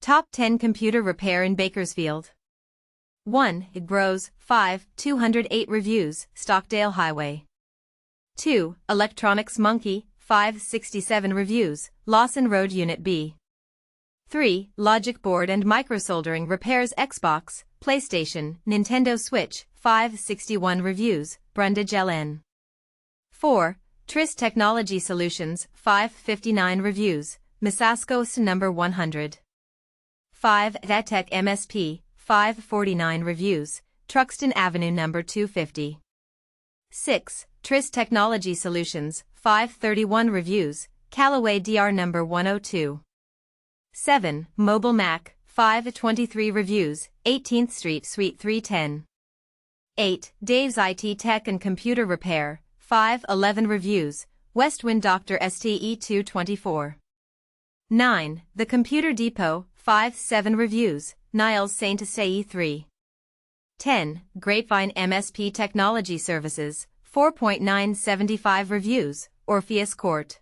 Top 10 Computer Repair in Bakersfield. 1. GGBROS, 5, 208 reviews, Stockdale Hwy. 2. Electronics Monkey, 567 reviews, Lawson Rd Unit B. 3. Logic Board and Microsoldering repairs Xbox, PlayStation, Nintendo Switch, 561 reviews, Brundage LN. 4. Tris Technology Solutions, 559 reviews, Mosasco St number 100. 5. Atech MSP, 549 reviews, Truxtun Ave number 250. 6. Tris Technology Solutions, 531 reviews, Calloway DR number 102. 7. Mobile Mac, 523 reviews, 18th Street Suite 310. 8. Dave's IT Tech and Computer Repair, 511 reviews, Westwind Dr. Ste 224. 9. The Computer Depot, 57 reviews, Niles St Ste 3. 10. Grapevine MSP Technology Services, 4.975 reviews, Orpheus Court.